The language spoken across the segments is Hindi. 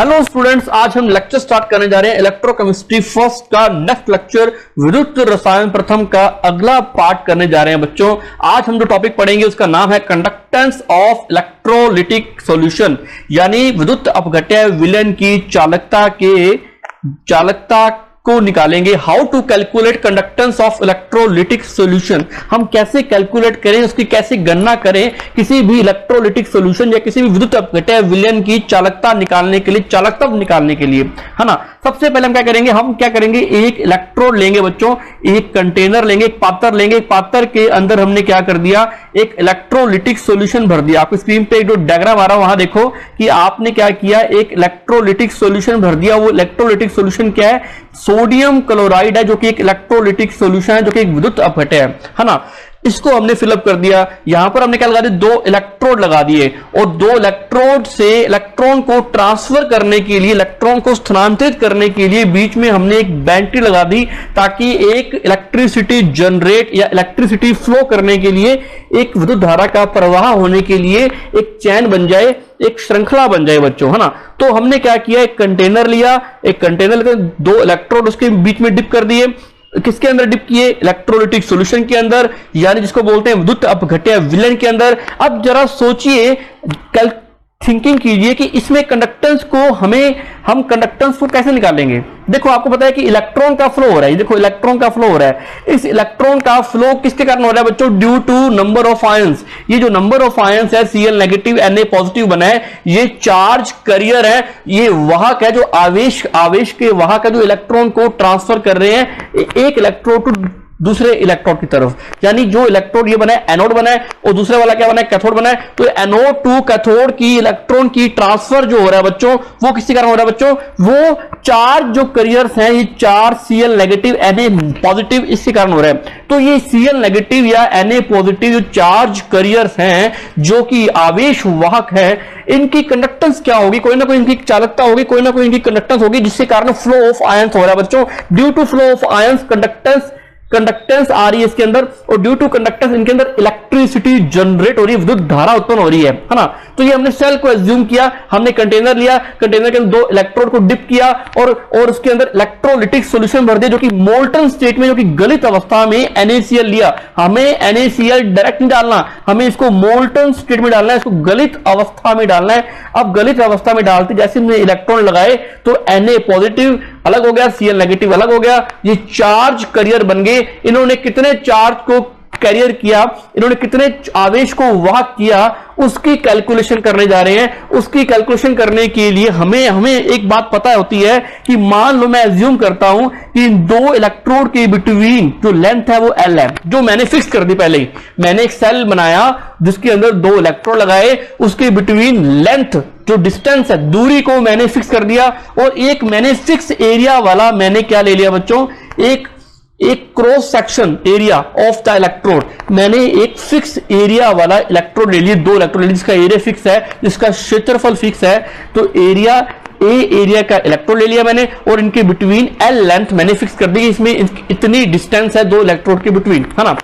हेलो स्टूडेंट्स, आज हम लेक्चर स्टार्ट करने जा रहे हैं इलेक्ट्रोकेमिस्ट्री फर्स्ट का नेक्स्ट लेक्चर विद्युत रसायन प्रथम का अगला पार्ट करने जा रहे हैं बच्चों। आज हम जो टॉपिक पढ़ेंगे उसका नाम है कंडक्टेंस ऑफ इलेक्ट्रोलिटिक सॉल्यूशन, यानी विद्युत अपघट्य विलयन की चालकता को निकालेंगे। How to calculate conductance of electrolytic solution, हम कैसे कैलकुलेट करें, उसकी कैसे गणना करें किसी भी इलेक्ट्रोलिटिक सॉल्यूशन या किसी भी विद्युत अपघट्य विलयन की चालकता निकालने के लिए, है ना। सबसे पहले हम क्या करेंगे, एक इलेक्ट्रोड लेंगे बच्चों, एक कंटेनर लेंगे, एक पात्र लेंगे। एक पात्र के अंदर हमने क्या कर दिया, एक इलेक्ट्रोलिटिक सॉल्यूशन भर दिया। आपको स्क्रीन पे एक जो डायग्राम आ रहा है वहां देखो कि आपने क्या किया, एक इलेक्ट्रोलिटिक सॉल्यूशन भर दिया। वो इलेक्ट्रोलिटिक सॉल्यूशन क्या है, सोडियम क्लोराइड है, जो कि एक इलेक्ट्रोलिटिक सॉल्यूशन है, जो कि एक विद्युत अपघट्य है ना। इसको हमने फिलअप कर दिया। यहां पर हमने क्या लगा दिया, दो इलेक्ट्रोड लगा दिए और दो इलेक्ट्रोड से इलेक्ट्रॉन को ट्रांसफर करने के लिए, इलेक्ट्रॉन को स्थानांतरित करने के लिए बीच में हमने एक बैटरी लगा दी, ताकि एक इलेक्ट्रिसिटी जनरेट या इलेक्ट्रिसिटी फ्लो करने के लिए, एक विद्युत धारा का प्रवाह होने के लिए एक चैन बन जाए, एक श्रृंखला बन जाए बच्चों, है ना। तो हमने क्या किया, एक कंटेनर लिया, एक कंटेनर लेकर दो इलेक्ट्रोड उसके बीच में डिप कर दिए। किसके अंदर डिप किए, इलेक्ट्रोलिटिक सॉल्यूशन के अंदर, यानी जिसको बोलते हैं विद्युत अपघट्य विलयन के अंदर। अब जरा सोचिए, थिंकिंग कीजिए कि इसमें कंडक्टेंस को हम कंडक्टेंस को कैसे निकालेंगे। देखो, आपको पता है कि इलेक्ट्रॉन का फ्लो हो रहा है, देखो इलेक्ट्रॉन का फ्लो हो रहा है। इस इलेक्ट्रॉन का फ्लो किसके कारण हो रहा है बच्चों, due to number of ions. ये जो नंबर ऑफ आयंस है, Cl नेगेटिव Na पॉजिटिव बना है, ये चार्ज कैरियर है, ये वाहक है, जो आवेश के वाहक है, जो इलेक्ट्रॉन को ट्रांसफर कर रहे हैं एक इलेक्ट्रोड टू दूसरे इलेक्ट्रोड की तरफ। यानी जो इलेक्ट्रोड ये बना है एनोड बना है और दूसरे वाला क्या बना है, कैथोड बना है। तो एनोड टू कैथोड की इलेक्ट्रॉन की ट्रांसफर जो हो रहा है बच्चों, वो किसके कारण हो रहा है बच्चों, वो चार्ज जो कैरियर्स हैं, ये charge Cl negative Na positive, इसके कारण हो रहा है। तो ये Cl नेगेटिव या Na पॉजिटिव जो चार्ज कैरियर्स हैं, जो कि आवेश वाहक है, इनकी कंडक्टेंस क्या होगी, कोई ना कोई इनकी चालकता होगी, कोई ना कोई इनकी कंडक्टेंस होगी, जिसके कारण फ्लो ऑफ आयंस हो रहा है बच्चों। Due to flow of ions conductance आ रही है इसके अंदर, और ड्यू टू कंडक्टेंस इनके अंदर इलेक्ट्रिसिटी जनरेट हो रही है, विद्युत धारा उत्पन्न हो रही है ना। तो ये हमने सेल को एज्यूम किया, हमने कंटेनर लिया, कंटेनर के अंदर दो इलेक्ट्रोड को डिप किया और उसके अंदर इलेक्ट्रोलिटिक सॉल्यूशन भर दिया, जो कि मोल्टन स्टेट में, जो कि गलित अवस्था में NaCl लिया। हमें NaCl डायरेक्ट नहीं डालना, हमें इसको मोल्टन स्टेट में डालना है, इसको गलित अवस्था में डालना है। अब गलित अवस्था में डालते जैसे हमने इलेक्ट्रॉन लगाए तो Na पॉजिटिव अलग हो गया, Cl नेगेटिव अलग हो गया, ये चार्ज कैरियर बन गए। इन्होंने कितने चार्ज को कैरियर किया, इन्होंने कितने आवेश को वाहक किया, उसकी कैलकुलेशन करने जा रहे हैं। उसकी कैलकुलेशन करने के लिए हमें एक बात पता होती है कि मान लो मैं एज्यूम करता हूं कि इन दो इलेक्ट्रोड के बिटवीन जो लेंथ है वो L है, जो मैंने फिक्स कर दी पहले ही। मैंने एक सेल बनाया जिसके अंदर दो इलेक्ट्रोड लगाए, उसके बिटवीन लेंथ जो डिस्टेंस है, दूरी को मैंने फिक्स कर दिया। और एक मैंने फिक्स एरिया वाला मैंने क्या ले लिया बच्चों, एक cross section area of the electrode, मैंने एक फिक्स एरिया वाला इलेक्ट्रोड ले लिया, दो इलेक्ट्रोड ले लिया, जिसका एरिया फिक्स है, जिसका क्षेत्रफल फिक्स है। तो एरिया का इलेक्ट्रोड ले लिया मैंने, और इनके बिटवीन L लेंथ मैंने फिक्स कर दी, इसमें इतनी डिस्टेंस है दो इलेक्ट्रोड के बिटवीन, है ना।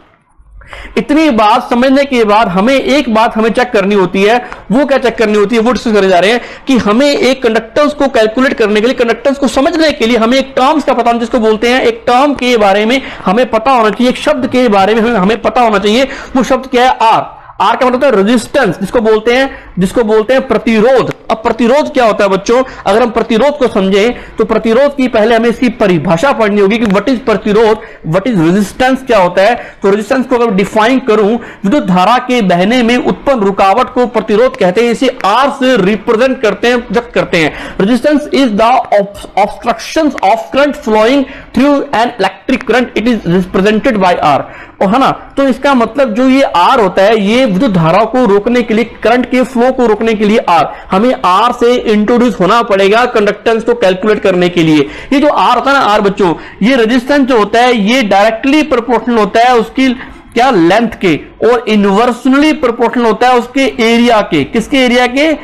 इतनी बात समझने के बाद हमें एक बात चेक करनी होती है। वो क्या चेक करनी होती है, वो डिस्कस करने जा रहे हैं कि हमें एक कंडक्टेंस को कैलकुलेट करने के लिए, कंडक्टेंस को समझने के लिए हमें एक टर्म्स का पता होना, जिसको बोलते हैं एक टर्म के बारे में हमें पता होना चाहिए, एक शब्द के बारे में हमें पता होना चाहिए। वो शब्द क्या है, आर का मतलब है रेजिस्टेंस, जिसको बोलते हैं प्रतिरोध। अब प्रतिरोध क्या होता है बच्चों, अगर हम प्रतिरोध को समझें तो प्रतिरोध की पहले हमें इसकी परिभाषा पढ़नी होगी कि व्हाट इज प्रतिरोध, व्हाट इज रेजिस्टेंस क्या होता है। तो रेजिस्टेंस को अगर डिफाइन करूं, विद्युत धारा के बहने में उत्पन्न रुकावट को प्रतिरोध कहते हैं। इसे आर से रिप्रेजेंट व्यक्त करते हैं। Resistance is the obstruction of current flowing through an electric current, it is represented by R, और है ना। तो इसका मतलब जो ये आर होता है, ये विद्युत धारा को रोकने के लिए, करंट के फ्लो को रोकने के लिए आर, हमें आर से इंट्रोड्यूस होना पड़ेगा कंडक्टेंस को कैलकुलेट करने के लिए। ये जो आर होता है ना, आर बच्चों, ये रेजिस्टेंस जो होता है ये डायरेक्टली प्रोपोर्शनल होता है उसकी क्या लेंथ के, और इनवर्सली प्रोपोर्शनल होता है उसके एरिया के। किसके एरिया के,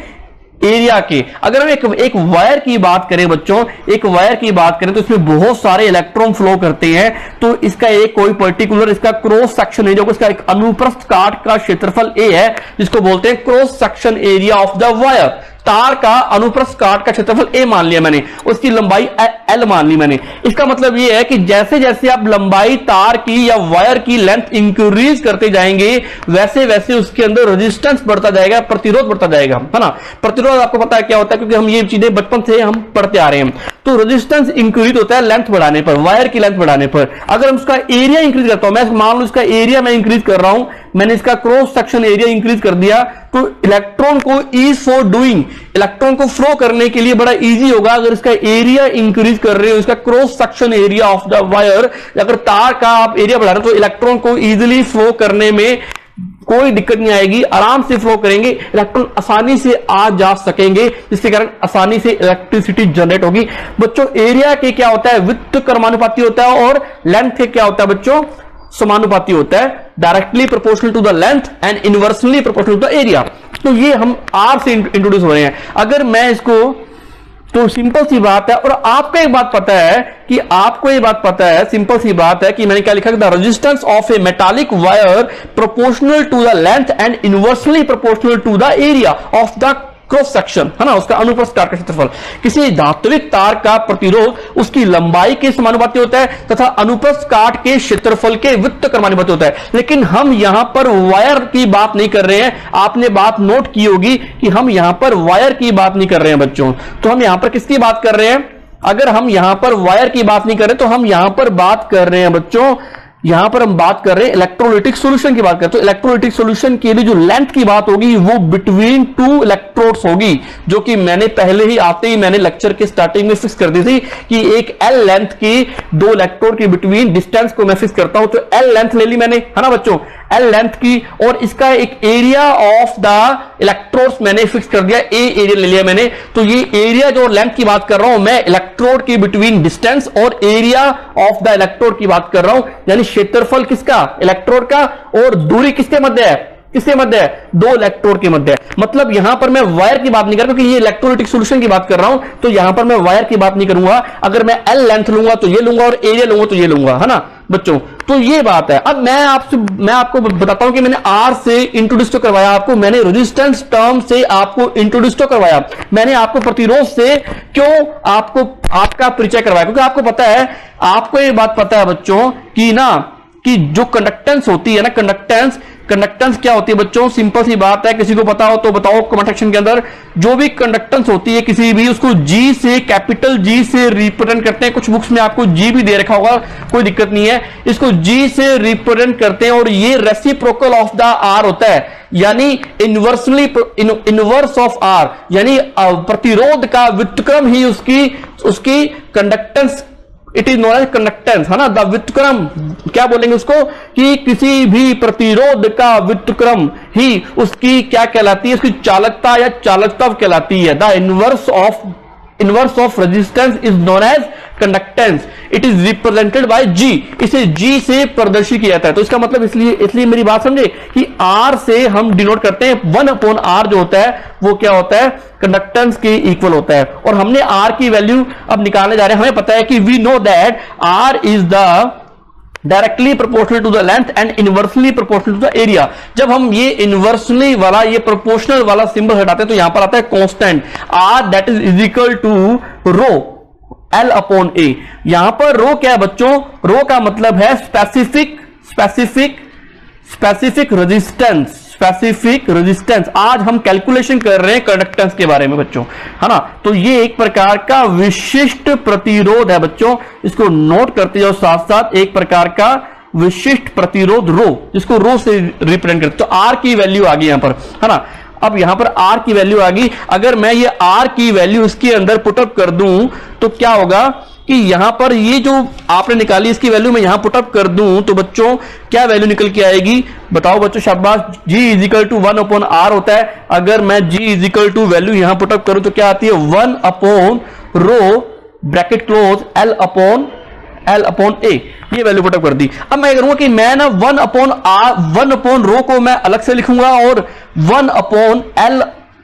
एरिया के। अगर हम एक वायर की बात करें बच्चों, एक वायर की बात करें तो इसमें बहुत सारे इलेक्ट्रॉन फ्लो करते हैं। तो इसका एक कोई पर्टिकुलर इसका क्रॉस सेक्शन एरिया, इसका एक अनुप्रस्थ काट का क्षेत्रफल ए है, जिसको बोलते हैं cross section area of the wire. तार का अनुप्रस्थ काट का क्षेत्रफल a मान लिया मैंने, उसकी लंबाई l मान ली मैंने। इसका मतलब ये है कि जैसे जैसे आप लंबाई तार की या वायर की लेंथ इंक्रीज करते जाएंगे वैसे वैसे उसके अंदर रेजिस्टेंस बढ़ता जाएगा, प्रतिरोध बढ़ता जाएगा, है ना। प्रतिरोध आपको पता है क्या होता है, क्योंकि हम ये चीजें बचपन से हम पढ़ते आ रहे हैं। तो रेजिस्टेंस इंक्रीज होता है लेंथ बढ़ाने पर, वायर की लेंथ बढ़ाने पर। अगर हम उसका एरिया इंक्रीज करता हूं, मैं मान लो इसका एरिया मैं इंक्रीज कर रहा हूं, मैंने इसका क्रॉस सेक्शन एरिया इंक्रीज कर दिया, तो इलेक्ट्रॉन को ईज फॉर डूइंग, इलेक्ट्रॉन को फ्लो करने के लिए बड़ा इजी होगा अगर इसका एरिया इंक्रीज कर रहे हो, इसका cross section area of the wire, अगर तार का आप एरिया बढ़ा रहे हो तो इलेक्ट्रॉन को इजीली फ्लो करने में कोई दिक्कत नहीं आएगी, आराम से फ्लो करेंगे, इलेक्ट्रॉन आसानी से आ जा सकेंगे, जिसके कारण आसानी से इलेक्ट्रिसिटी जनरेट होगी। बच्चों एरिया के क्या होता है, व्युत्क्रमानुपाती होता है, और लेंथ के क्या होता है बच्चों, समानुपाती होता है, directly proportional to the length and inversely proportional to the area. तो ये हम आर से इंट्रोड्यूस हो रहे हैं। अगर मैं इसको, तो सिंपल सी बात है, और आपको एक बात पता है कि आपको ये बात पता है, सिंपल सी बात है कि मैंने क्या लिखा, the resistance of a metallic wire proportional to the length and inversely proportional to the area of the cross section, है ना, उसका अनुप्रस्थ काट का क्षेत्रफल। किसी धात्विक तार का प्रतिरोध उसकी लंबाई के समानुपाती होता है तथा अनुप्रस्थ काट के क्षेत्रफल के व्युत्क्रमानुपाती होता है। लेकिन हम यहां पर वायर की बात नहीं कर रहे हैं, आपने बात नोट की होगी कि हम यहां पर वायर की बात नहीं कर रहे हैं बच्चों। तो हम यहां पर किसकी बात कर रहे हैं, अगर हम यहां पर वायर की बात नहीं कर रहे तो हम यहां पर बात कर रहे हैं बच्चों, यहां पर हम बात कर रहे हैं इलेक्ट्रोलाइटिक सॉल्यूशन की बात करते हैं। तो इलेक्ट्रोलाइटिक सॉल्यूशन के लिए जो लेंथ की बात होगी वो बिटवीन टू इलेक्ट्रोड्स होगी, जो कि मैंने पहले ही आते ही मैंने लेक्चर के स्टार्टिंग में फिक्स कर दी थी कि एक एल लेंथ की दो इलेक्ट्रोड के बिटवीन डिस्टेंस को मैं फिक्स करता हूं। तो एल लेंथ ले ली मैंने, है ना बच्चों, एल लेंथ की, और इसका एक एरिया ऑफ द इलेक्ट्रोड्स मैंने फिक्स कर दिया, ए एरिया ले लिया मैंने। तो ये एरिया जो लेंथ की बात कर रहा हूं मैं, इलेक्ट्रोड के बिटवीन डिस्टेंस और एरिया ऑफ द इलेक्ट्रोड की बात कर रहा हूं, यानी क्षेत्रफल किसका, इलेक्ट्रोड का, और दूरी किसके मध्य है, किसके मध्य है, दो इलेक्ट्रोड के मध्य है। मतलब यहां पर मैं वायर की बात नहीं कर रहा, क्योंकि ये इलेक्ट्रोलाइटिक सॉल्यूशन की बात कर रहा हूं, तो यहां पर मैं वायर की बात नहीं करूंगा। अगर मैं एल लेंथ लूंगा तो ये लूंगा, और एरिया लूंगा तो ये लूंगा, है ना बच्चों। तो ये बात है। अब मैं आपको बताता हूं कि मैंने आर से इंट्रोड्यूस तो करवाया आपको, मैंने रेजिस्टेंस टर्म से आपको इंट्रोड्यूस तो करवाया, मैंने आपको प्रतिरोध से क्यों आपको आपका परिचय करवाया, क्योंकि आपको पता है, आपको ये बात पता है बच्चों कि ना, कि जो कंडक्टेंस होती है ना, कंडक्टेंस क्या होती है बच्चों, सिंपल सी बात है, किसी को पता हो तो बताओ कमेंट सेक्शन के अंदर। जो भी कंडक्टेंस होती है किसी भी, उसको जी से, कैपिटल जी से रिप्रेजेंट करते हैं। कुछ बुक्स में आपको जी भी दे रखा होगा, कोई दिक्कत नहीं है, इसको जी से रिप्रेजेंट करते हैं, और ये रेसिप्रोकल ऑफ द आर होता है, यानी इनवर्स ऑफ आर, यानी प्रतिरोध का व्युत्क्रम ही उसकी conductance, it is known as conductance, है ना, द व्युत्क्रम, क्या बोलेंगे उसको, कि किसी भी प्रतिरोध का व्युत्क्रम ही उसकी क्या कहलाती है, उसकी चालकता या चालकता कहलाती है। The inverse of resistance is known as conductance, it is represented by G, इसे जी से प्रदर्शित किया जाता है। तो इसका मतलब इसलिए मेरी बात समझे कि आर से हम डिनोट करते हैं, 1/r जो होता है वो क्या होता है, कंडक्टेंस के इक्वल होता है। और हमने आर की वैल्यू अब निकालने जा रहे हैं। हमें पता है कि we know that R is the directly proportional to the length and inversely proportional to the area. जब हम ये इनवर्सली वाला, ये प्रोपोर्शनल वाला सिंबल हटाते हैं तो यहां पर आता है constant R, that is equal to rho L upon A. यहां पर रो क्या है बच्चों, रो का मतलब है स्पेसिफिक रेजिस्टेंस। आज हम कैलकुलेशन कर रहे हैं कंडक्टेंस के बारे में बच्चों, है ना। तो ये एक प्रकार का विशिष्ट प्रतिरोध है बच्चों, इसको नोट करते जाओ साथ साथ, एक प्रकार का विशिष्ट प्रतिरोध रो, जिसको रो से रिप्रेजेंट करते। तो आर की वैल्यू आ गई यहां पर, है ना। अब यहां पर आर की वैल्यू आ गई, अगर मैं ये आर की वैल्यू इसके अंदर पुटअप कर दूं तो क्या होगा कि यहां पर ये जो आपने निकाली इसकी वैल्यू मैं यहां पुटअप कर दूं तो बच्चों क्या वैल्यू निकल के आएगी, बताओ बच्चों, शाबाश। G is equal to 1/r होता है। अगर मैं G is equal to value यहां पुटअप करूं तो क्या आती है, 1/ρ bracket close L upon A, ये वैल्यू पुटअप कर दी। अब मैं करूंगा कि मैं ना 1/ρ को मैं अलग से लिखूंगा और 1/L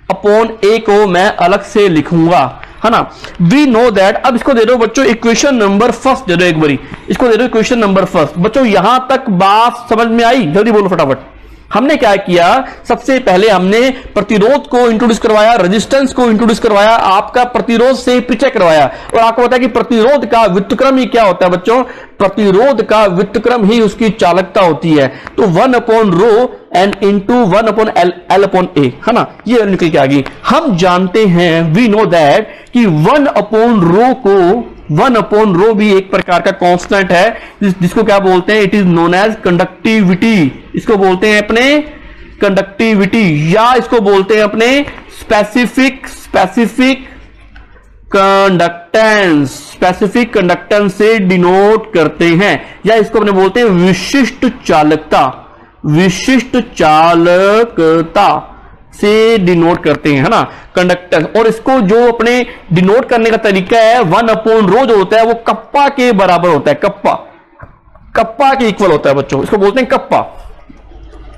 अपॉन A को मैं अलग से लिखूंगा, है ना। वी नो दैट, अब इसको दे दो बच्चों इक्वेशन नंबर फर्स्ट दे दो, एक बारी इसको दे दो इक्वेशन नंबर फर्स्ट। बच्चों यहां तक बात समझ में आई, जल्दी बोलो फटाफट, हमने क्या किया, सबसे पहले हमने प्रतिरोध को इंट्रोड्यूस करवाया, रेजिस्टेंस को इंट्रोड्यूस करवाया, आपका प्रतिरोध से परिचय करवाया, और आपको पता है कि प्रतिरोध का व्युत्क्रम ही क्या होता है बच्चों, प्रतिरोध का व्युत्क्रम ही उसकी चालकता होती है। तो 1/ρ एन इंटू 1/L/A, है ना, ये निकल के आ गई। हम जानते हैं, वी नो दैट कि 1/ρ को 1/ρ भी एक प्रकार का कांस्टेंट है, जिसको क्या बोलते हैं, it is known as conductivity. इसको बोलते हैं अपने कंडक्टिविटी, या इसको बोलते हैं अपने स्पेसिफिक कंडक्टेंस, स्पेसिफिक कंडक्टेंस से डिनोट करते हैं, या इसको अपने बोलते हैं विशिष्ट चालकता, विशिष्ट चालकता से डिनोट करते हैं, है ना, कंडक्टेंस। और इसको जो अपने डिनोट करने का तरीका है, 1/ρ जो होता है वो कप्पा के बराबर होता है, कप्पा के इक्वल होता है बच्चों, इसको बोलते हैं kappa.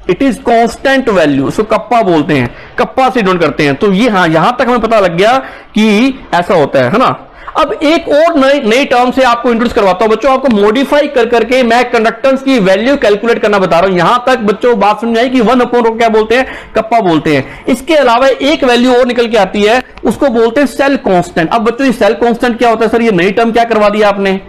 It is constant value, इसको कप्पा बोलते हैं, कप्पा से डिनोट करते हैं। तो ये, हाँ, यहां तक हमें पता लग गया कि ऐसा होता है ना। अब एक और नई टर्म से आपको इंट्रोड्यूस करवाता हूं बच्चों, आपको मॉडिफाई कर करके मैं कंडक्टेंस की वैल्यू कैलकुलेट करना बता रहा हूं। यहां तक बच्चों बात समझ आई कि 1/ρ क्या बोलते हैं, कप्पा बोलते हैं। इसके अलावा एक वैल्यू और निकल के आती है, उसको बोलते हैं सेल कांस्टेंट। अब बच्चों ये सेल कांस्टेंट क्या होता है सर, ये नई टर्म क्या करवा दिया आपने,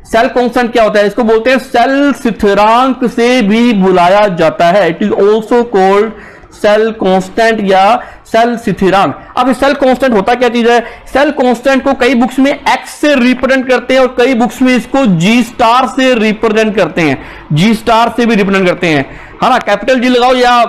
सेल कांस्टेंट क्या होता है, इसको बोलते हैं सेल स्थिरांक से भी बुलाया जाता है। It is also called cell constant या सेल स्थिरांक। अब सेल कांस्टेंट होता क्या चीज है, सेल कांस्टेंट को कई बुक्स में एक्स से रिप्रेजेंट करते हैं और कई बुक्स में इसको जी स्टार से रिप्रेजेंट करते हैं, जी स्टार से भी रिप्रेजेंट करते हैं, है ना, कैपिटल जी लगाओ या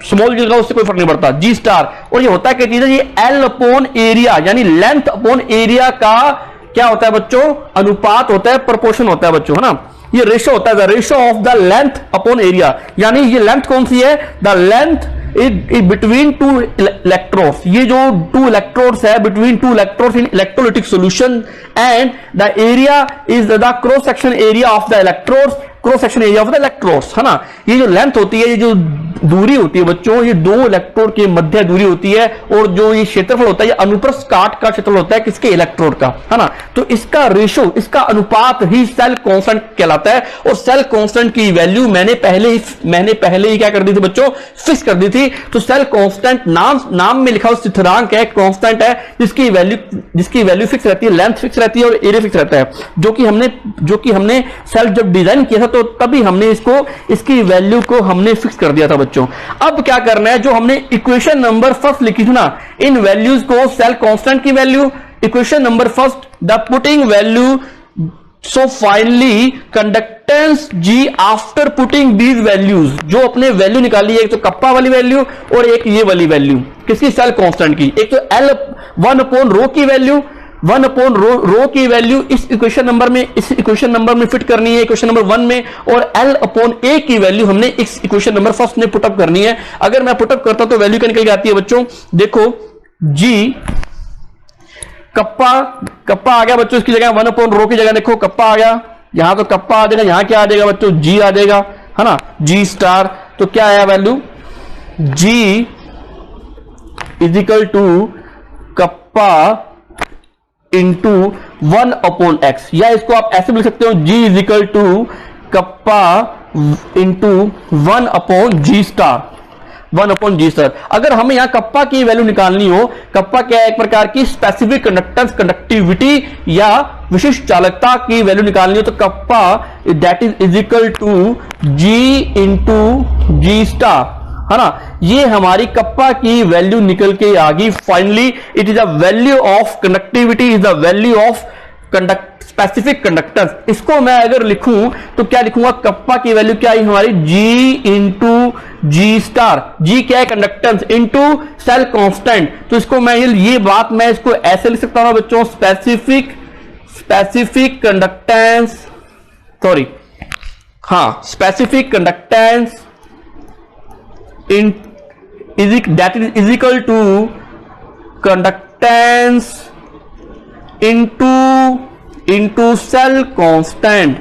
स्मॉल जी लगाओ, उससे कोई फर्क नहीं पड़ता, जी स्टार। और ये होता क्या चीज है, ये L/एरिया यानी लेंथ अपॉन एरिया का क्या होता है बच्चों, अनुपात होता है, प्रोपोर्शन होता है बच्चों, है ना, ये रेशो होता है, the ratio of the length upon area. यानी ये लेंथ कौन सी है, the length is between two electrodes, ये जो टू इलेक्ट्रोड्स है, between two electrodes in electrolytic solution, and the area is the cross section area of the electrodes, cross section area of the electrodes, है ना। ये जो लेंथ होती है, ये जो दूरी होती है बच्चों, ये दो इलेक्ट्रोड के मध्य दूरी होती है, और जो ये क्षेत्रफल होता है, ये अनुप्रस्थ काट का क्षेत्रफल होता है, किसके, इलेक्ट्रोड का, है ना। तो इसका रेशो, इसका अनुपात ही सेल कांस्टेंट कहलाता है। और सेल कांस्टेंट की वैल्यू मैंने पहले ही क्या कर दी थी बच्चों, फिक्स कर दी थी। तो सेल कांस्टेंट नाम में लिखा हुआ स्थिरांक है, कांस्टेंट है, जिसकी वैल्यू फिक्स रहती है, लेंथ फिक्स रहती है और एरिया फिक्स रहता है, जो कि हमने सेल जब डिजाइन किया था तो तभी हमने इसकी वैल्यू को हमने फिक्स कर दिया था बच्चों। अब क्या करना है, जो हमने इक्वेशन नंबर फर्स्ट लिखी थी ना, इन वैल्यूज को, सेल कांस्टेंट की value, equation number first, the putting value, so finally conductance G after putting these values, जो अपने वैल्यू निकाली है, एक तो कप्पा वाली वैल्यू और एक ये वाली वैल्यू, किसकी, सेल कांस्टेंट की। एक तो L/1/ρ की वैल्यू, 1/ρ की वैल्यू इस इक्वेशन नंबर में फिट करनी है, इक्वेशन नंबर 1 में, और L/A की वैल्यू हमने इस इक्वेशन नंबर फर्स्ट में पुटअप करनी है। अगर मैं पुटअप करता तो वैल्यू क्या निकल के आती है बच्चों, देखो जी कप्पा आ गया बच्चों, इसकी जगह 1/ρ की जगह देखो कप्पा आ गया, यहां तो कप्पा आ जाएगा, यहां क्या आ जाएगा बच्चों, जी आ जाएगा, है ना, जी स्टार। तो क्या आया value, G is equal to kappa into 1/x, या इसको आप ऐसे लिख सकते हो, G is equal to kappa into 1/G star, 1/G star. अगर हमें यहां कप्पा की वैल्यू निकालनी हो, कप्पा क्या है, एक प्रकार की स्पेसिफिक कंडक्टेंस, कंडक्टिविटी या विशिष्ट चालकता की वैल्यू निकालनी हो, तो kappa that is equal to G into G star, है ना। ये हमारी कप्पा की वैल्यू निकल के आ गई finally. It is a value of conductivity, is the value of specific conductance. इसको मैं अगर लिखूं तो क्या लिखूंगा, कप्पा की वैल्यू क्या आई हमारी, G into G star, G क्या है, कंडक्टेंस, इंटू सेल कांस्टेंट। तो इसको मैं ये बात मैं इसको ऐसे लिख सकता हूं बच्चों, स्पेसिफिक कंडक्टेंस, सॉरी, हाँ, specific conductance that is equal to conductance into cell constant,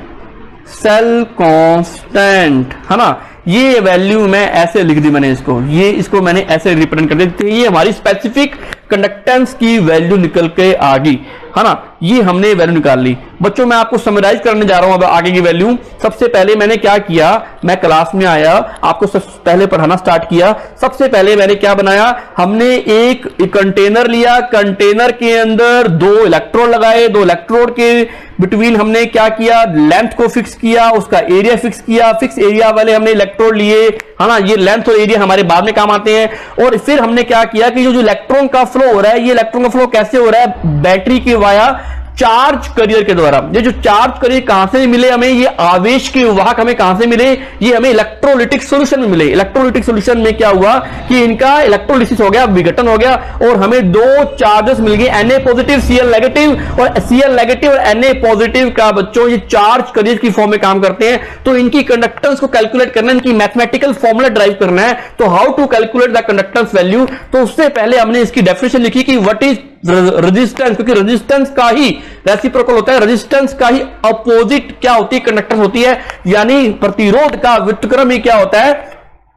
है ना। ये वैल्यू मैं ऐसे लिख दी मैंने, इसको मैंने ऐसे रिप्रेजेंट कर दी। ये हमारी स्पेसिफिक कंडक्टेंस की वैल्यू निकल के आ गई। है ना, ये हमने वैल्यू निकाल ली। बच्चों मैं आपको समराइज करने जा रहा हूं अब आगे की वैल्यू। सबसे पहले मैंने क्या किया, मैं क्लास में आया, आपको सबसे पहले पढ़ाना स्टार्ट किया। सबसे पहले मैंने क्या बनाया, हमने एक कंटेनर लिया, कंटेनर के अंदर 2 इलेक्ट्रोड लगाए, 2 इलेक्ट्रोड के बिटवीन हमने क्या किया, लेंथ को फिक्स किया, उसका एरिया फिक्स किया। फिक्स एरिया वाले हमने इलेक्ट्रोड लिए, है ना, ये लेंथ और एरिया हमारे बाद में काम आते हैं। और फिर हमने क्या किया कि जो इलेक्ट्रॉन का फ्लो हो रहा है, ये इलेक्ट्रॉन का फ्लो कैसे हो रहा है, बैटरी के वाया चार्ज करियर के द्वारा। ये जो चार्ज करियर कहां से मिले हमें, ये आवेश के वाहक हमें कहां से मिले, ये हमें इलेक्ट्रोलिटिक सॉल्यूशन में मिले। इलेक्ट्रोलिटिक सॉल्यूशन में क्या हुआ कि इनका इलेक्ट्रोलिसिस हो गया, विघटन हो गया और हमें 2 चार्जेस मिल गए, Na पॉजिटिव Cl नेगेटिव। और Cl नेगेटिव और Na पॉजिटिव का बच्चों ये चार्ज करियर की फॉर्म में काम करते हैं। तो इनकी कंडक्टेंस को कैलकुलेट करना, इनकी मैथमेटिकल फॉर्मूला ड्राइव करना है। तो how to calculate the conductance value, तो उससे पहले हमने इसकी डेफिनेशन लिखी कि व्हाट इज रेजिस्टेंस, क्योंकि रेजिस्टेंस का ही रेसिप्रोकल होता है, रेजिस्टेंस का ही अपोजिट क्या होती है, कंडक्टेंस होती है। यानी प्रतिरोध का व्युत्क्रम ही क्या होता है,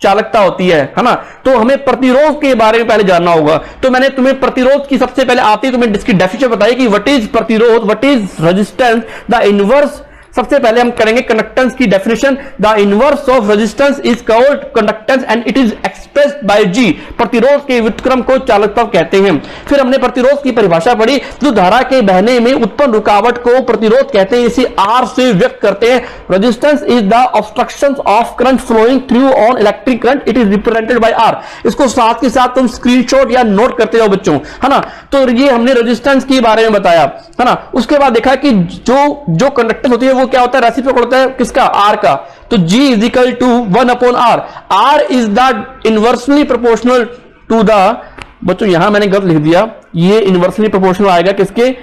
चालकता होती है ना। तो हमें प्रतिरोध के बारे में पहले जानना होगा। तो मैंने तुम्हें प्रतिरोध की सबसे पहले आती है तुम्हें इसकी डेफिनेशन बताई कि व्हाट इज प्रतिरोध, what is resistance, the inverse. सबसे पहले हम करेंगे कंडक्टेंस की definition. The inverse of resistance is called conductance and it is expressed by G. प्रतिरोध के व्युत्क्रम को चालकता कहते हैं। फिर हमने प्रतिरोध की परिभाषा पढ़ी, जो धारा के बहने में उत्पन्न रुकावट को प्रतिरोध कहते हैं, इसे आर से व्यक्त करते हैं। Resistance is the obstruction of current flowing through on electric current, it is represented by R. इसको साथ के साथ तुम स्क्रीनशॉट या नोट करते जाओ बच्चों, है ना। तो ये हमने रेजिस्टेंस के बारे में बताया, है ना। उसके बाद देखा कि जो कंडक्टेंस होती है वो क्या होता है, रेसिप्रोकल होता है किसका, आर का। तो G is equal to 1/R। R is the inversely proportional to the, बच्चों यहां मैंने गलत लिख दिया, ये इनवर्सली प्रोपोर्शनल आएगा किसके,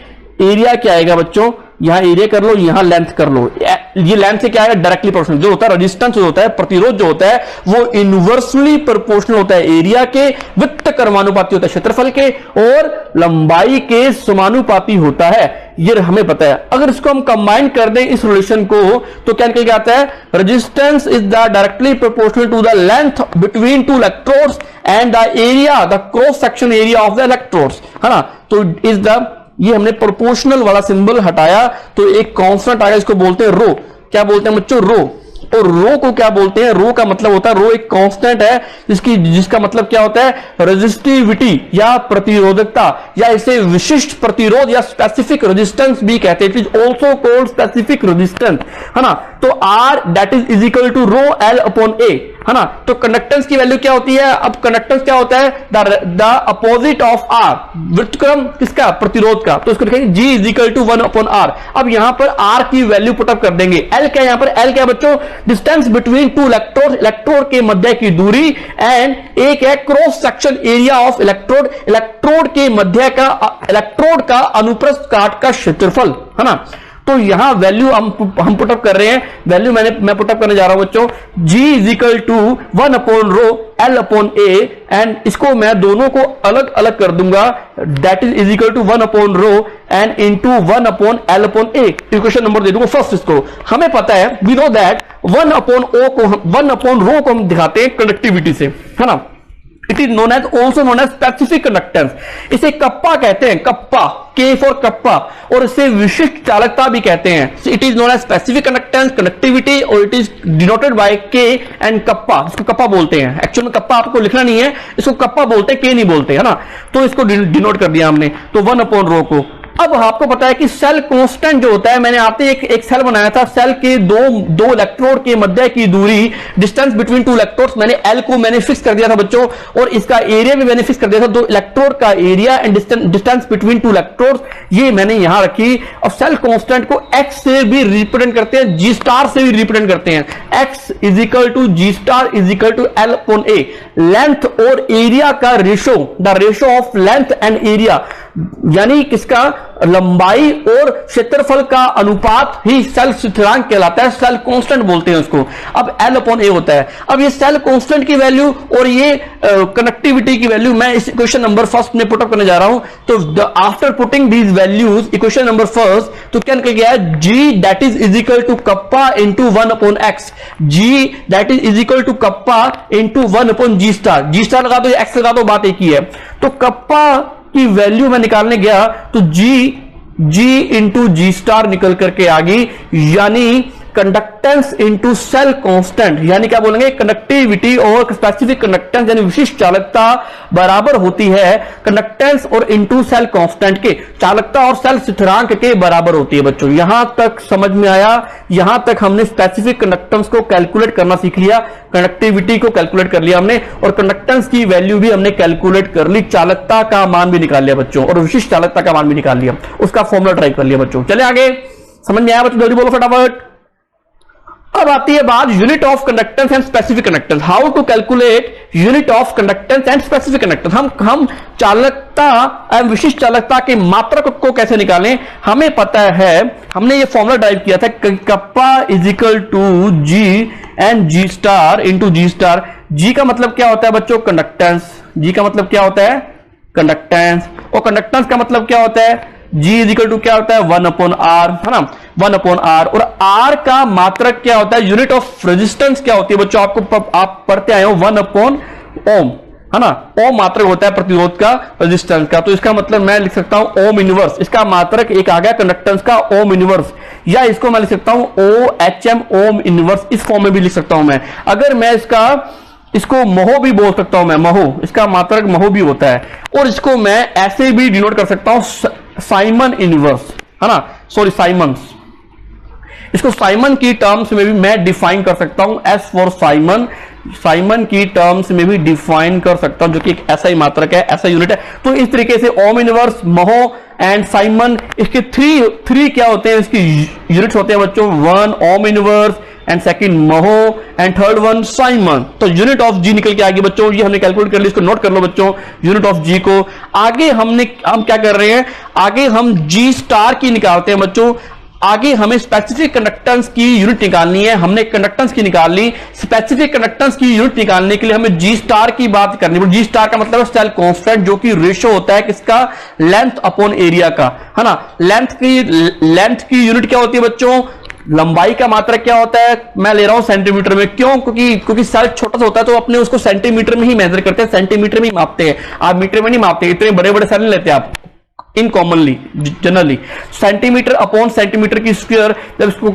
एरिया क्या आएगा बच्चों, यहां एरिया कर लो, यहां लेंथ कर लो। ये लेंथ से क्या आएगा, डायरेक्टली प्रोपोर्शनल। जो होता है रेजिस्टेंस, जो होता है प्रतिरोध, जो होता है वो इनवर्सली प्रोपोर्शनल होता है एरिया के, वित्त कर्मानुपाती होता है क्षेत्रफल के, और लंबाई के समानुपाती होता है। ये हमें पता है। अगर इसको हम कंबाइन कर दें इस रिलेशन को, तो क्या निकल के आता है, resistance is the directly proportional to the length between 2 electrodes and the area, the cross section area of the electrodes, है ना। तो इज द, ये हमने प्रोपोर्शनल वाला सिंबल हटाया तो एक कांस्टेंट आएगा, इसको बोलते हैं रो। क्या बोलते हैं बच्चों, रो। और रो को क्या बोलते हैं, रो का मतलब होता है, रो एक कांस्टेंट है जिसका मतलब क्या होता है, रेजिस्टिविटी या प्रतिरोधकता, या इसे विशिष्ट प्रतिरोध या स्पेसिफिक रेजिस्टेंस भी कहते हैं। It is also called specific resistance, है ना। तो R that is equal to rho L upon A, है ना। तो कंडक्टेंस की वैल्यू क्या होती है, अब कंडक्टेंस क्या होता है, द अपोजिट ऑफ आर, व्युत्क्रम किसका, प्रतिरोध का। तो इसको लिखेंगे G is equal to 1/R। अब यहां पर R की वैल्यू पुटअप कर देंगे। L क्या है यहां पर, L क्या बच्चों, डिस्टेंस बिटवीन 2 इलेक्ट्रोड, इलेक्ट्रोड के मध्य की दूरी, एंड एक है cross section area of electrode, electrode के मध्य का, इलेक्ट्रोड का अनुप्रस्थ काट का क्षेत्रफल, है ना। तो यहां वैल्यू हम पुटअप कर रहे हैं। वैल्यू मैं पुटअप करने जा रहा हूं बच्चों, G is equal to 1/ρ L upon A, and इसको मैं दोनों को अलग अलग कर दूंगा, that is equal to 1/ρ and into 1/L upon A। Equation number दे दूंगा फर्स्ट। इसको हमें पता है, वी नो दैट 1/ρ को हम दिखाते हैं कंडक्टिविटी से, है ना। It is known as, also known as specific conductance. इसे कप्पा कहते हैं, कप्पा, के फॉर कप्पा, और इसे विशिष्ट चालकता भी कहते हैं। It is known as specific conductance, conductivity, और it is denoted by K and kappa. इसको कप्पा बोलते हैं। एक्चुअल में कप्पा आपको लिखना नहीं है, इसको कप्पा बोलते हैं, के नहीं बोलते, है ना। तो इसको डिनोट कर दिया हमने, तो 1/ρ को। अब आपको पता है कि सेल कांस्टेंट जो होता है, मैंने आते एक सेल बनाया था, सेल के दो इलेक्ट्रोड के मध्य की दूरी, डिस्टेंस बिटवीन 2 इलेक्ट्रोड्स, मैंने एल को मैंने फिक्स कर दिया था बच्चों, और इसका एरिया भी मैंने फिक्स कर दिया था, 2 इलेक्ट्रोड का area and distance between 2 electrodes, ये मैंने यहां रखी। और सेल कांस्टेंट को एक्स से भी रिप्रेजेंट करते हैं, जी स्टार से भी रिप्रेजेंट करते हैं। X is equal to G star is equal to L upon A. Length और एरिया का ratio, the ratio of length and area, यानी किसका, लंबाई और क्षेत्रफल का अनुपात ही सेल स्थिरांक कहलाता है, सेल कांस्टेंट बोलते हैं उसको। अब L अपॉन A होता है। अब ये सेल कांस्टेंट की वैल्यू और ये कनेक्टिविटी की वैल्यू मैं इस इक्वेशन नंबर फर्स्ट में पुटअप करने जा रहा हूं। तो after putting these values, equation number first, तो क्या निकल गया है, G that is equal to kappa into 1/X। G that is equal to kappa into 1/G star. G star लगा दो, X लगा दो, बात एक ही है। तो कप्पा की वैल्यू मैं निकालने गया तो G जी इंटू जी स्टार निकल करके आ गई, यानी कंडक्टेंस इंटू सेल कांस्टेंट, यानी क्या बोलेंगे, कंडक्टिविटी और स्पेसिफिक कंडक्टेंस यानी विशिष्ट चालकता बराबर होती है कंडक्टेंस और इंटू सेल कांस्टेंट के, चालकता और सेल स्थिरांक के बराबर होती है। बच्चों यहां तक समझ में आया, यहां तक हमने स्पेसिफिक कंडक्टेंस को कैलकुलेट करना सीख लिया, कंडक्टिविटी को कैलकुलेट कर लिया हमने, और कंडक्टेंस की वैल्यू भी हमने कैलकुलेट कर ली, चालकता का मान भी निकाल लिया बच्चों, और विशिष्ट चालकता का मान भी निकाल लिया, उसका फॉर्मूला ट्राई कर लिया बच्चों। चले आगे, समझ में आया बच्चों, जल्दी बोलो फटाफट। अब आती है बात unit of conductance and specific conductance, how to calculate unit of conductance and specific conductance. हम चालकता एवं विशिष्ट चालकता के मात्रक को कैसे निकालें, हमें पता है, हमने ये फॉर्मूला ड्राइव किया था, kappa is equal to G and G star into G star. G का मतलब क्या होता है बच्चों, कंडक्टेंस, जी का मतलब क्या होता है, कंडक्टेंस, और कंडक्टेंस का मतलब क्या होता है, जी इज इक्वल टू क्या होता है, 1/r, है ना, 1/r। और r का मात्रक क्या होता है, यूनिट ऑफ रेजिस्टेंस क्या होती है बच्चों, आप पढ़ते आए हो 1/ओम, है ना, ओम मात्रक होता है प्रतिरोध का, रेजिस्टेंस का, तो इसका मतलब मैं लिख सकता हूं ओम इनवर्स, इसका मात्रक एक आ गया कंडक्टेंस का ओम इनवर्स, या इसको मैं लिख सकता हूं OHM ओम इनवर्स, इस फॉर्म में भी लिख सकता हूं मैं। अगर मैं इसको महो भी बोल सकता हूं मैं, महो, इसका मात्रक महो भी होता है, और इसको मैं ऐसे भी डिनोट कर सकता हूं साइमन इनवर्स, है ना, सॉरी साइमन, इसको साइमन की टर्म्स में भी मैं डिफाइन कर सकता हूं, एस फॉर साइमन, साइमन की टर्म्स में भी डिफाइन कर सकता हूं, जो कि एक ऐसा ही मात्रक है, ऐसा यूनिट है। तो इस तरीके से ohm inverse, mho and siemens, इसके थ्री क्या होते हैं, इसकी यूनिट्स होते हैं बच्चों, 1 ohm inverse and second mho and third one siemens. तो यूनिट ऑफ जी निकल के आ गई बच्चों, ये हमने कैलकुलेट कर लिया, इसको नोट कर लो बच्चों, यूनिट ऑफ जी को। आगे हम क्या कर रहे हैं, आगे हम जी स्टार की निकालते हैं बच्चों, आगे हमें स्पेसिफिक कंडक्टेंस की यूनिट निकालनी है, हमने कंडक्टेंस की निकाल ली, स्पेसिफिक कंडक्टेंस की यूनिट निकालने के लिए हमें जी स्टार की बात करनी है। जी स्टार का मतलब है सेल कांस्टेंट, जो कि रेशियो होता है किसका, लेंथ अपॉन एरिया का, है ना। लेंथ की यूनिट क्या होती है बच्चों, लंबाई का मात्रक क्या होता है, मैं ले रहा हूं सेंटीमीटर में, क्यों, क्योंकि सेल छोटा सा होता है तो अपने उसको सेंटीमीटर में ही मेजर करते हैं, सेंटीमीटर में ही मापते हैं, आप मीटर में नहीं मापते, इतने बड़े बड़े सेल नहीं लेते आप इन commonly, generally centimetre upon centimetre की स्क्वायर, जब इसको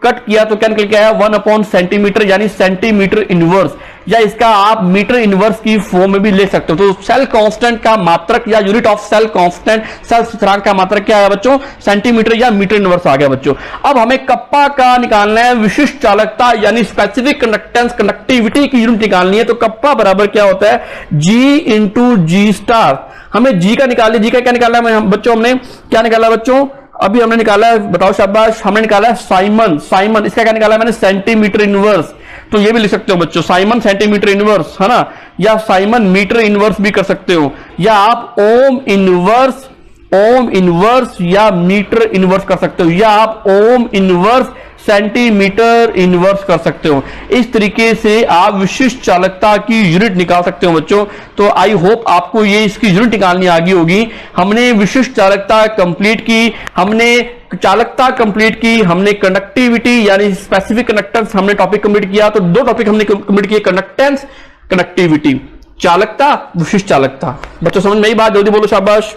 कट किया तो क्या निकल के आया, 1 सेंटीमीटर, यानी सेंटीमीटर इनवर्स, या इसका आप मीटर इनवर्स की फॉर्म में भी ले सकते हो। तो सेल कांस्टेंट का मात्रक या unit of cell constant, cell स्थिरांक का मात्रक क्या है बच्चों, सेंटीमीटर या मीटर इनवर्स आ गया बच्चों। अब हमें कप्पा का निकालना है विशिष्ट चालकता, यानी स्पेसिफिक कंडक्टेंस, कंडक्टिविटी की यूनिट निकालनी है। तो कप्पा बराबर क्या होता है, जी इंटू जी स्टार। हमें जी का निकालिए, जी का क्या निकाला है बच्चों, हमने क्या निकाला बच्चों, अभी हमने निकाला है, बताओ शाबाश, हमने निकाला है साइमन, इसका क्या निकाला है मैंने, सेंटीमीटर इनवर्स। तो ये भी लिख सकते हो बच्चों, साइमन सेंटीमीटर इनवर्स, है ना, या साइमन मीटर इनवर्स भी कर सकते हो, या आप ओम इनवर्स या मीटर इनवर्स कर सकते हो, या आप ओम इनवर्स सेंटीमीटर इनवर्स कर सकते हो। इस तरीके से आप विशिष्ट चालकता की यूनिट निकाल सकते हो बच्चों। तो आई होप आपको ये इसकी यूनिट निकालनी आ गई होगी। हमने विशिष्ट चालकता कंप्लीट की, हमने चालकता कंप्लीट की, हमने कंडक्टिविटी यानी स्पेसिफिक कंडक्टेंस हमने टॉपिक कंप्लीट किया। तो 2 टॉपिक हमने कंप्लीट किए, कंडक्टेंस, कनेक्टिविटी, चालकता, विशिष्ट चालकता। बच्चों समझ में आई बात, जल्दी बोलो शाबाश।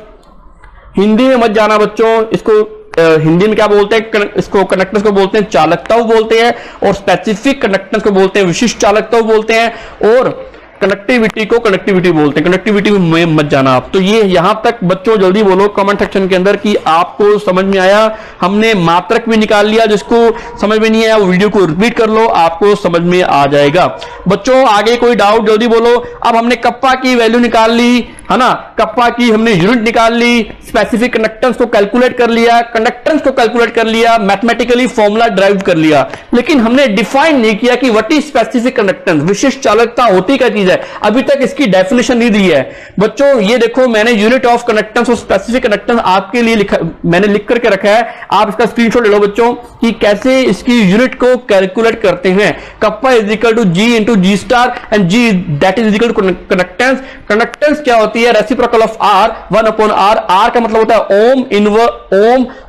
हिंदी में मत जाना बच्चों, इसको हिंदी में क्या बोलते हैं, इसको कंडक्टेंस को बोलते हैं चालकता बोलते हैं, और स्पेसिफिक कंडक्टेंस को बोलते हैं विशिष्ट चालकता बोलते हैं, और कनेक्टिविटी को कनेक्टिविटी बोलते हैं। कनेक्टिविटी में मत जाना आप। तो ये यहां तक बच्चों जल्दी बोलो कमेंट सेक्शन के अंदर कि आपको समझ में आया। हमने मात्रक भी निकाल लिया, जिसको समझ में नहीं आया वो वीडियो को रिपीट कर लो, आपको समझ में आ जाएगा। बच्चों आगे कोई डाउट जल्दी बोलो। अब हमने कप्पा की वैल्यू निकाल ली, है ना, कप्पा की हमने यूनिट निकाल ली, स्पेसिफिक कंडक्टेंस को कैलकुलेट कर लिया, कंडक्टेंस को कैलकुलेट कर लिया, मैथमेटिकली फॉर्मूला ड्राइव कर लिया, लेकिन हमने डिफाइन नहीं किया कि व्हाट इज स्पेसिफिक कंडक्टेंस, विशिष्ट चालकता होती क्या चीज है। अभी तक इसकी डेफिनेशन नहीं दी है बच्चों। ये देखो मैंने यूनिट ऑफ कंडक्टेंस और स्पेसिफिक कंडक्टेंस आपके लिए मैंने लिख करके रखा है, आप इसका स्क्रीनशॉट ले लो बच्चों कि कैसे इसकी यूनिट को कैलकुलेट करते हैं। Kappa is equal to G into G star and G that is equal to conductance. Conductance क्या होती है, reciprocal of are, 1/r। Are का मतलब होता है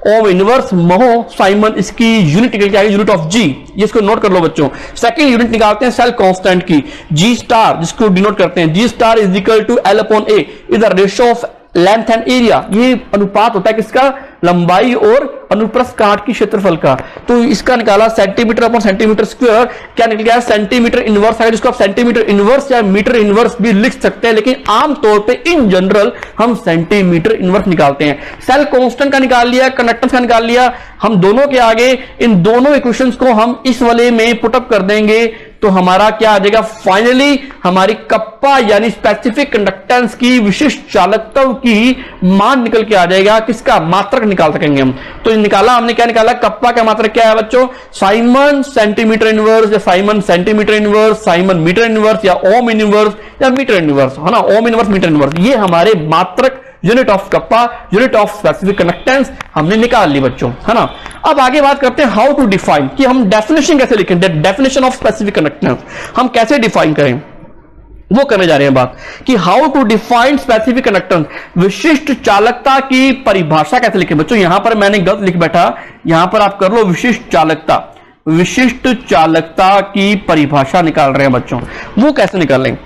ओम इनवर्स महो साइमन, इसकी यूनिट निकल के आएगी यूनिट ऑफ जी। ये इसको नोट कर लो बच्चों। सेकंड यूनिट निकालते हैं सेल कांस्टेंट की, जी स्टार, जिसको डिनोट करते हैं G star is equal to L/A, is the ratio of length and area, ये अनुपात होता है किसका, लंबाई और अनुप्रस्थ काट की क्षेत्रफल का। तो इसका निकाला सेंटीमीटर अपॉन सेंटीमीटर स्क्वायर, क्या निकल गया, सेंटीमीटर इनवर्स है, जिसको आप सेंटीमीटर इनवर्स या मीटर इनवर्स भी लिख सकते हैं, लेकिन आमतौर पे इन जनरल हम सेंटीमीटर इनवर्स निकालते हैं। सेल कांस्टेंट का निकाल लिया, कंडक्टेंस का निकाल लिया, हम दोनों के आगे इन दोनों इक्वेशंस को हम इस वाले में पुटअप कर देंगे, तो हमारा क्या आ जाएगा, फाइनली हमारी कप्पा यानी स्पेसिफिक कंडक्टेंस की विशिष्ट चालकता की मान निकल के आ जाएगा, किसका, मात्रक निकाल सकेंगे हम। तो निकाला हमने, क्या निकाला, कप्पा का मात्रक क्या है बच्चों, साइमन सेंटीमीटर इनवर्स या siemens centimetre inverse, siemens metre inverse या ओम इनवर्स या मीटर इनवर्स, है ना, ओम इनवर्स मीटर इनवर्स, ये हमारे मात्रक unit of kappa, unit of specific conductance हमने निकाल ली बच्चों, है ना। अब आगे बात करते हैं हाउ टू डिफाइन, कि हम डेफिनेशन कैसे लिखें, डेफिनेशन ऑफ स्पेसिफिक कंडक्टेंस हम कैसे डिफाइन करें, वो करने जा रहे हैं बात, कि how to define specific conductance, विशिष्ट चालकता की परिभाषा कैसे लिखें बच्चों। यहां पर मैंने गलत लिख बैठा, यहां पर आप कर लो विशिष्ट चालकता, विशिष्ट चालकता की परिभाषा निकाल रहे हैं बच्चों, वो कैसे निकालें।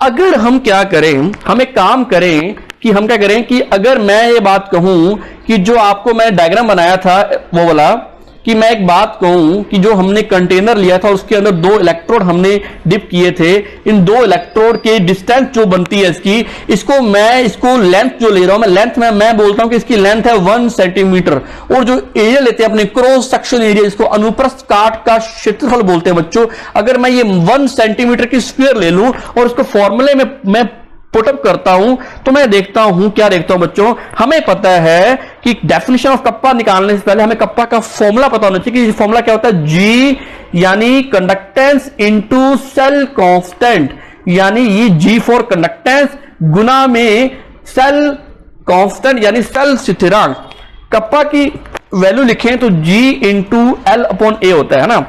अगर हम क्या करें, हम एक काम करें कि हम क्या करें कि अगर मैं ये बात कहूं कि जो आपको मैं डायग्राम बनाया था वो वाला, कि मैं एक बात कहूं कि जो हमने कंटेनर लिया था उसके अंदर 2 इलेक्ट्रोड हमने डिप किए थे, इन 2 इलेक्ट्रोड के डिस्टेंस जो बनती है इसकी, इसको मैं इसको लेंथ जो ले रहा हूं, मैं लेंथ में मैं बोलता हूं कि इसकी लेंथ है 1 सेंटीमीटर, और जो एरिया लेते हैं अपने क्रॉस सेक्शन एरिया, इसको अनुप्रस्थ काट का क्षेत्रफल बोलते हैं बच्चों। अगर मैं ये 1 सेंटीमीटर की स्क्वायर ले लूं और इसको फॉर्मूले में मैं पुटअप करता हूं, तो मैं देखता हूं, क्या देखता हूं बच्चों, हमें पता है कि डेफिनेशन ऑफ कप्पा निकालने से पहले हमें कप्पा का फॉर्मूला पता होना चाहिए, कि फॉर्मूला क्या होता है, जी यानी कंडक्टेंस इनटू सेल कांस्टेंट, यानी ये जी फॉर कंडक्टेंस गुना में सेल कांस्टेंट यानी सेल स्थिरांक। कप्पा की वैल्यू लिखें तो जी इंटू एल अपॉन ए होता है ना।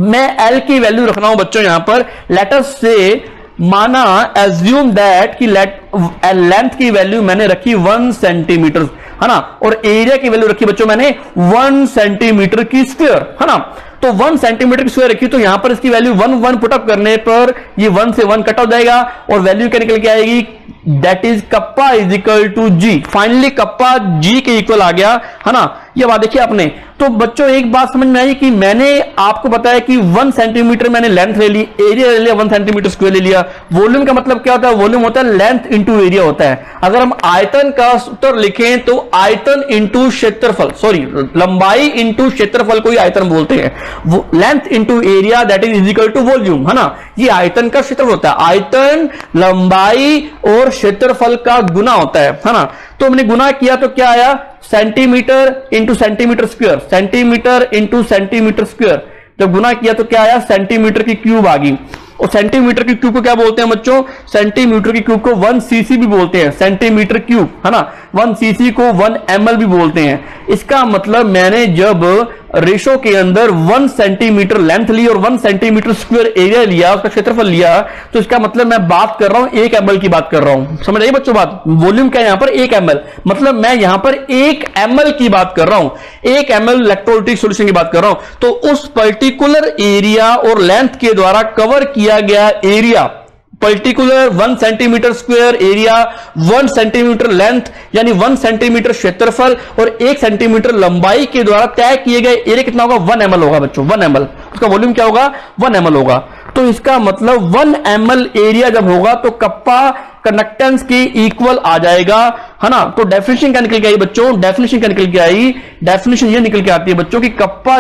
मैं एल की वैल्यू रख रहा हूं बच्चों यहां पर, लेटर से माना एज्यूम दैट कि लेंथ की वैल्यू मैंने रखी 1 सेंटीमीटर, है ना, और एरिया की वैल्यू रखी बच्चों मैंने 1 सेंटीमीटर की स्क्वायर, है ना। तो 1 सेंटीमीटर की स्क्वायर रखी, तो यहां पर इसकी वैल्यू 1 पुटअप करने पर ये 1 से 1 कट हो जाएगा और वैल्यू क्या निकल के आएगी, that is kappa is equal to G. Finally kappa G के इक्वल आ गया, है ना। ये बात देखिए आपने, तो बच्चों एक बात समझ में आई कि मैंने आपको बताया कि 1 सेंटीमीटर मैंने लेंथ ले ली, एरिया ले लिया 1 सेंटीमीटर स्क्वायर ले लिया। वॉल्यूम का मतलब क्या होता है, वॉल्यूम होता है लेंथ इंटू एरिया होता है। अगर हम आयतन का सूत्र लिखें तो आयतन इंटू क्षेत्रफल, सॉरी लंबाई इंटू क्षेत्रफल को ही आयतन बोलते हैं, length into area that is equal to volume, है ना। ये आयतन का क्षेत्रफल होता है, आयतन लंबाई और क्षेत्रफल का गुना होता है ना। तो हमने गुना किया तो क्या आया, centimetre into centimetre square, centimetre into centimetre square. जब गुना किया तो क्या आया, सेंटीमीटर की क्यूब आ गई। और सेंटीमीटर की क्यूब को क्या बोलते हैं बच्चों, सेंटीमीटर की क्यूब को 1 सीसी भी बोलते हैं, सेंटीमीटर क्यूब, है ना। 1 सीसी को 1 ml भी बोलते हैं। इसका मतलब मैंने जब रेशो के अंदर 1 सेंटीमीटर लेंथ ली और 1 सेंटीमीटर स्क्वायर एरिया लिया, उसका क्षेत्रफल लिया, तो इसका मतलब मैं बात कर रहा हूं 1 ml की बात कर रहा हूं। समझ आइए बच्चों बात, वॉल्यूम क्या है यहां पर 1 ml, मतलब मैं यहां पर 1 ml की बात कर रहा हूं, 1 ml इलेक्ट्रोलाइटिक सॉल्यूशन की बात कर रहा हूं। तो उस पर्टिकुलर एरिया और लेंथ के द्वारा कवर किया गया area, particular 1 centimetre square area, 1 centimetre length यानी 1 सेंटीमीटर क्षेत्रफल और 1 सेंटीमीटर लंबाई के द्वारा तय किए गए एरिया कितना होगा, 1 ml होगा बच्चों, 1 ml। उसका वॉल्यूम क्या होगा, 1 ml होगा। तो इसका मतलब 1 ml एरिया जब होगा तो कप्पा कंडक्टेंस के इक्वल आ जाएगा, है ना। तो डेफिनेशन क्या निकल के आई बच्चों, डेफिनेशन क्या निकल के आई, डेफिनेशन ये निकल के आती है बच्चों कि कप्पा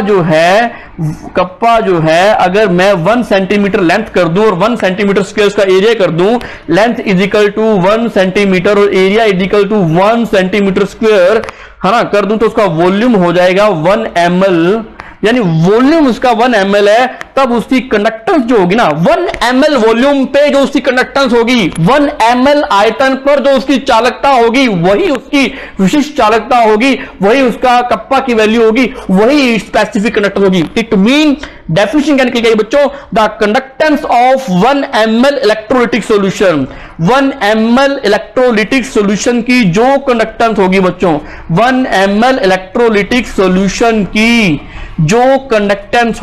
जो है अगर मैं 1 सेंटीमीटर लेंथ कर दूं और 1 सेंटीमीटर स्क्वायर उसका एरिया कर दूं, length is equal to 1 centimetre और area is equal to 1 centimetre square, है ना, कर दूं तो उसका वॉल्यूम हो जाएगा 1 ml, यानी वॉल्यूम उसका 1 ml है, तब उसकी कंडक्टेंस जो होगी ना 1 ml वॉल्यूम पे जो उसकी कंडक्टेंस होगी, 1 ml आयतन पर जो उसकी चालकता होगी, वही उसकी विशिष्ट चालकता होगी, वही उसका कप्पा की वैल्यू होगी, वही स्पेसिफिक कंडक्टेंस होगी। इट मीन डेफिनेशन क्या निकल गई बच्चों, the conductance of 1 ml electrolytic solution, 1 ml electrolytic solution की जो कंडक्टेंस होगी बच्चों, 1 ml इलेक्ट्रोलाइटिक सॉल्यूशन की जो कंडक्टेंस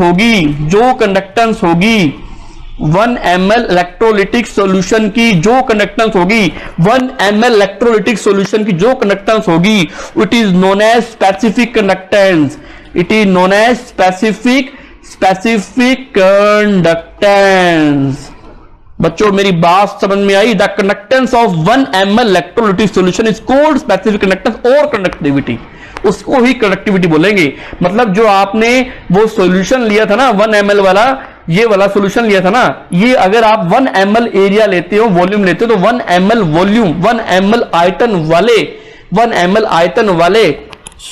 होगी, 1 ml इलेक्ट्रोलिटिक सॉल्यूशन की जो कंडक्टेंस होगी, 1 ml इलेक्ट्रोलिटिक सॉल्यूशन की जो कंडक्टेंस होगी, it is known as specific conductance. It is known as specific conductance. बच्चों मेरी बात समझ में आई? The conductance of 1 ml electrolytic solution is called specific conductance और कंडक्टिविटी, उसको ही कंडक्टिविटी बोलेंगे। मतलब जो आपने वो सॉल्यूशन लिया था ना 1 ml वाला, ये वाला सॉल्यूशन लिया था ना, ये अगर आप 1 ml एरिया लेते हो, वॉल्यूम लेते हो, तो 1 ml वॉल्यूम, 1 ml आयतन वाले, 1 ml आयतन वाले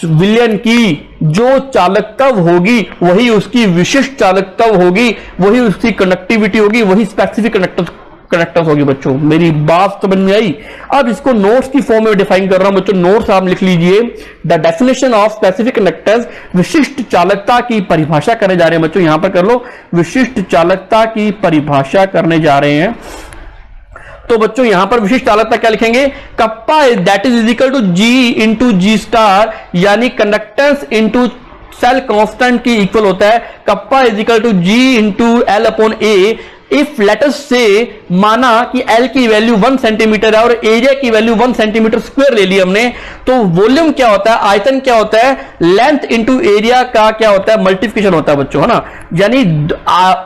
विलयन की जो चालकता होगी वही उसकी विशिष्ट चालकता होगी, वही उसकी कंडक्टिविटी होगी, वही स्पेसिफिक कंडक्टेंस होगी। बच्चों मेरी बात समझ में आई? अब इसको नोट्स की फॉर्म में डिफाइन कर रहा हूं बच्चों, नोट्स आप लिख लीजिए। The definition of specific conductance, विशिष्ट चालकता की परिभाषा करने जा रहे हैं बच्चों, यहां पर कर लो, विशिष्ट चालकता की परिभाषा करने जा रहे हैं। तो बच्चों यहां पर विशिष्ट चालकता क्या लिखेंगे? Kappa that is equal to G into G star, यानी कंडक्टेंस इंटू सेल कांस्टेंट की इक्वल होता है। Kappa is equal to G into L upon A. If let's say माना कि एल की वैल्यू 1 सेंटीमीटर है और एरिया की वैल्यू 1 सेंटीमीटर स्क्वायर ले ली हमने, तो वॉल्यूम क्या होता है, आयतन क्या होता है, लेंथ इंटू एरिया का क्या होता है, मल्टीप्लिकेशन होता है बच्चों, है ना।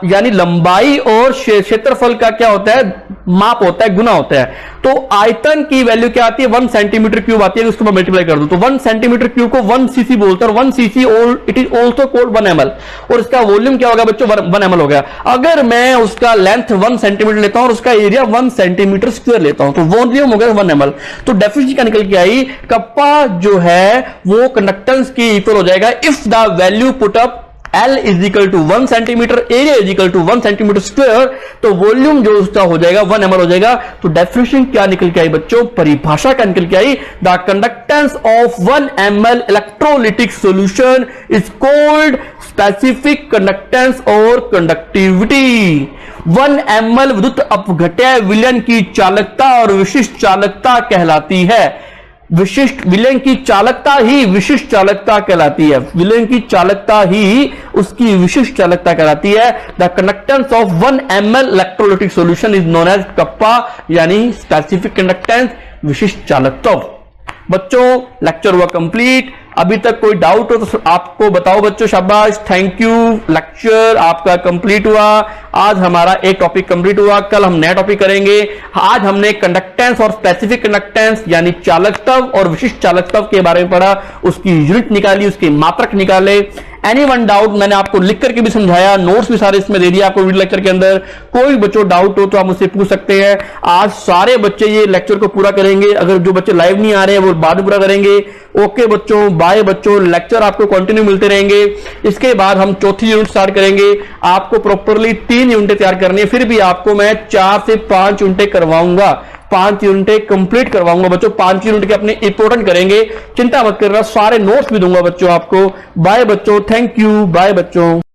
यानी लंबाई और क्षेत्रफल का क्या होता है, माप होता है, गुना होता है। तो आयतन की वैल्यू क्या आती है, 1 सेंटीमीटर क्यूब आती है, उसको मैं मल्टीप्लाई कर दूं तो 1 सेंटीमीटर क्यूब को 1 सीसी बोलते हैं, और 1 CC it is also called 1 ml, और इसका वॉल्यूम क्या होगा बच्चों, 1 ml हो गया। अगर मैं उसका लेंथ 1 सेंटीमीटर लेता हूं और उसका एरिया 1 सेंटीमीटर स्क्वायर लेता हूं, तो वॉल्यूम हो गया 1 ml। तो डेफिनेशन क्या निकल के आई, कप्पा जो है वो कंडक्टेंस की इक्वल हो जाएगा if the value put up L is equal to 1 centimetre, area is equal to 1 centimetre square, तो वॉल्यूम जो उसका हो जाएगा 1 ml हो जाएगा। तो डेफिनेशन क्या निकल के आई बच्चों, परिभाषा क्या निकल के आई, the conductance of 1 ml electrolytic solution is called specific conductance और कंडक्टिविटी। 1 ml विद्युत अपघट्य विलयन की चालकता और विशिष्ट चालकता कहलाती है। विशिष्ट विलयन की चालकता ही विशिष्ट चालकता कहलाती है, विलयन की चालकता ही उसकी विशिष्ट चालकता कहलाती है। The conductance of 1 ml electrolytic solution is known as kappa, यानी स्पेसिफिक कंडक्टेंस, विशिष्ट चालकता। बच्चों लेक्चर हुआ कंप्लीट। अभी तक कोई डाउट हो तो आपको बताओ बच्चों, शाबाश, थैंक यू। लेक्चर आपका कंप्लीट हुआ। आज हमारा एक टॉपिक कंप्लीट हुआ, कल हम नया टॉपिक करेंगे। आज हमने कंडक्टेंस और स्पेसिफिक कंडक्टेंस यानी चालकत्व और विशिष्ट चालकत्व के बारे में पढ़ा, उसकी यूनिट निकाली, उसके मात्रक निकाले। एनी वन डाउट, मैंने आपको लिख करके भी समझाया, नोट्स भी सारे इसमें दे दिया आपको वीडियो लेक्चर के अंदर। कोई बच्चों डाउट हो तो आप मुझसे पूछ सकते हैं। आज सारे बच्चे ये लेक्चर को पूरा करेंगे, अगर जो बच्चे लाइव नहीं आ रहे हैं वो बाद में पूरा करेंगे। ओके बच्चों, बाय बच्चों, लेक्चर आपको कंटिन्यू मिलते रहेंगे। इसके बाद हम चौथी यूनिट स्टार्ट करेंगे। आपको प्रॉपरली 3 यूनिटें तैयार करनी है, फिर भी आपको मैं 4 से 5 यूनिटें करवाऊंगा, 5 यूनिटें कंप्लीट करवाऊंगा बच्चों। 5 यूनिट के अपने इंपोर्टेंट करेंगे, चिंता मत करना, सारे नोट्स भी दूंगा बच्चों आपको। बाय बच्चों, थैंक यू, बाय बच्चों।